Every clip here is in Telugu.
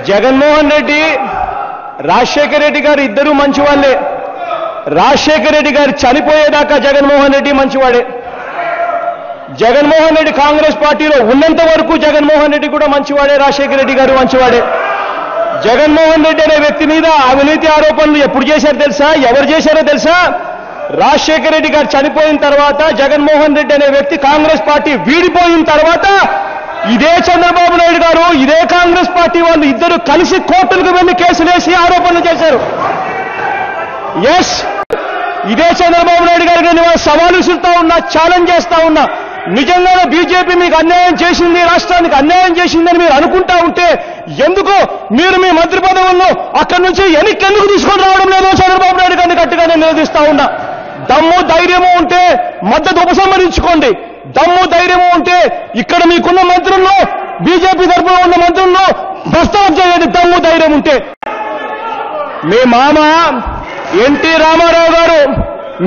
జగన్మోహన్ రెడ్డి రాజశేఖర రెడ్డి గారు ఇద్దరూ మంచివాళ్లే. రాజశేఖర రెడ్డి గారు చనిపోయేదాకా జగన్మోహన్ రెడ్డి మంచివాడే. జగన్మోహన్ రెడ్డి కాంగ్రెస్ పార్టీలో ఉన్నంత వరకు జగన్మోహన్ రెడ్డి కూడా మంచివాడే, రాజశేఖర రెడ్డి గారు మంచివాడే. జగన్మోహన్ రెడ్డి అనే వ్యక్తి మీద అవినీతి ఆరోపణలు ఎప్పుడు చేశారో తెలుసా? ఎవరు చేశారో తెలుసా? రాజశేఖర రెడ్డి గారు చనిపోయిన తర్వాత జగన్మోహన్ రెడ్డి అనే వ్యక్తి కాంగ్రెస్ పార్టీ వీడిపోయిన తర్వాత ఇదే చంద్రబాబు నాయుడు గారు, ఇదే కాంగ్రెస్ పార్టీ వాళ్ళు ఇద్దరు కలిసి కోర్టులకు వెళ్లి కేసులేసి ఆరోపణలు చేశారు. ఎస్, ఇదే చంద్రబాబు నాయుడు గారికి నేను సవాలు విసురుతా ఉన్నా, ఛాలెంజ్ చేస్తా ఉన్నా. నిజంగానే బీజేపీ మీకు అన్యాయం చేసింది, రాష్ట్రానికి అన్యాయం చేసిందని మీరు అనుకుంటా ఉంటే ఎందుకు మీరు మీ మంత్రి పదవులను అక్కడి నుంచి ఎందుకు తీసుకొని రావడం లేదో చంద్రబాబు నాయుడు గారిని గట్టిగా నేను నిలదీస్తా ఉన్నా. దమ్ము ధైర్యము ఉంటే మద్దతు ఉపసంహరించుకోండి. దమ్ము ధైర్యము ఉంటే ఇక్కడ మీకున్న మంత్రులను, బీజేపీ తరఫున ఉన్న మంత్రులను ప్రస్తావన చేయండి. దమ్ము ధైర్యం ఉంటే. మీ మామ ఎన్టీ రామారావు గారు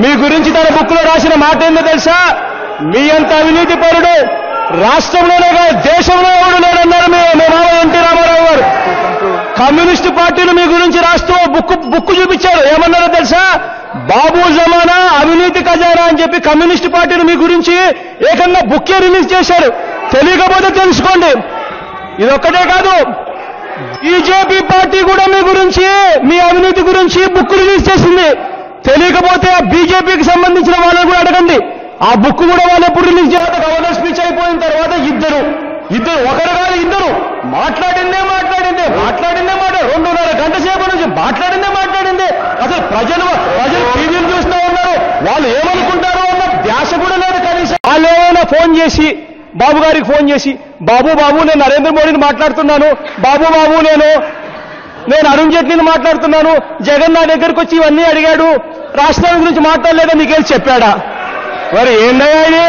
మీ గురించి తన బుక్లో రాసిన మాట ఏందో తెలుసా? మీ అంత అవినీతి పరుడు రాష్ట్రంలోనే కాదు దేశంలో ఎవడు లేడన్నారు మీ మామ ఎన్టీ రామారావు గారు. కమ్యూనిస్టు పార్టీలు మీ గురించి రాస్తూ బుక్కు చూపించారు. ఏమన్నారో తెలుసా? బాబు జమానా అవినీతి ఖజానా అని చెప్పి కమ్యూనిస్టు పార్టీలు మీ గురించి ఏకంగా బుక్కే రిలీజ్ చేశారు. తెలియకపోతే తెలుసుకోండి. ఇదొక్కటే కాదు, బీజేపీ పార్టీ కూడా మీ గురించి, మీ అవినీతి గురించి బుక్ రిలీజ్ చేసింది. తెలియకపోతే ఆ బీజేపీకి సంబంధించిన వాళ్ళని కూడా అడగండి. ఆ బుక్ కూడా వాళ్ళు ఎప్పుడు రిలీజ్ చేయాలి? గవర్నర్ స్పీచ్ అయిపోయిన తర్వాత ఇద్దరు ఒకరు కాదు ఇద్దరు మాట్లాడిందే 2.5 గంట సేపు నుంచి మాట్లాడిందే. అసలు ప్రజలు టీవీలు చూస్తూ ఉన్నారు, వాళ్ళు ఏమనుకుంటారో అన్న ధ్యాస కూడా లేదు కనీసం. వాళ్ళు ఏమైనా ఫోన్ చేసి బాబు గారికి ఫోన్ చేసి, బాబు నేను నరేంద్ర మోడీని మాట్లాడుతున్నాను, బాబు నేను అరుణ్ జైట్లీని మాట్లాడుతున్నాను, జగన్ నా దగ్గరికి వచ్చి ఇవన్నీ అడిగాడు, రాష్ట్రం గురించి మాట్లాడలేదా మీకేం చెప్పాడా? మరి ఏందయ్యా ఇది?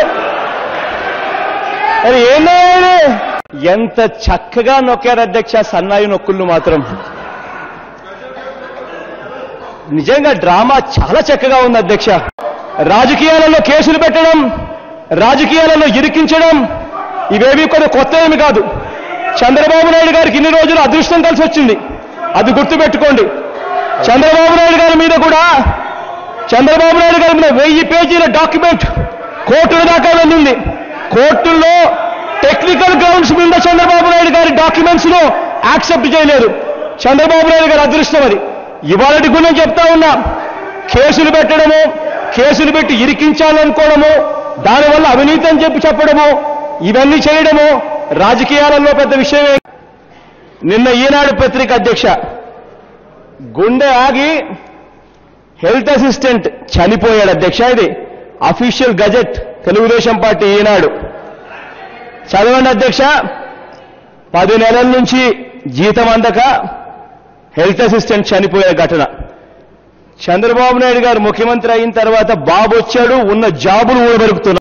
ఎంత చక్కగా నొక్కారు అధ్యక్ష సన్నాయి నొక్కుళ్ళు మాత్రం. నిజంగా డ్రామా చాలా చక్కగా ఉంది అధ్యక్ష. రాజకీయాలలో కేసులు పెట్టడం, రాజకీయాలలో ఇరికించడం ఇవేవి కొన్ని కొత్త ఏమి కాదు. చంద్రబాబు నాయుడు గారికి ఇన్ని రోజులు అదృష్టం కలిసి వచ్చింది, అది గుర్తుపెట్టుకోండి. చంద్రబాబు నాయుడు గారి మీద 1000 పేజీల డాక్యుమెంట్ కోర్టుల దాకా వెళ్ళింది. కోర్టుల్లో టెక్నికల్ గ్రౌండ్స్ మీద చంద్రబాబు నాయుడు గారి డాక్యుమెంట్స్ ను యాక్సెప్ట్ చేయలేదు. చంద్రబాబు నాయుడు గారి అదృష్టం అది. ఇవాళటి గుణం చెప్తా ఉన్నా, కేసులు పెట్టడము, కేసులు పెట్టి ఇరికించాలనుకోవడము, దానివల్ల అవినీతి అని చెప్పడము, ఇవన్నీ చేయడము రాజకీయాలలో పెద్ద విషయమే. నిన్న ఈనాడు పత్రిక అధ్యక్ష, గుండె ఆగి హెల్త్ అసిస్టెంట్ చనిపోయాడు అధ్యక్ష. ఇది అఫీషియల్ గజెట్, తెలుగుదేశం పార్టీ ఈనాడు. చదవండి అధ్యక్ష. 10 నెలల నుంచి జీతం అందక హెల్త్ అసిస్టెంట్ చనిపోయే ఘటన. చంద్రబాబు నాయుడు గారు ముఖ్యమంత్రి అయిన తర్వాత బాబు వచ్చాడు, ఉన్న జాబులు ఊడబెరుకుతున్నారు.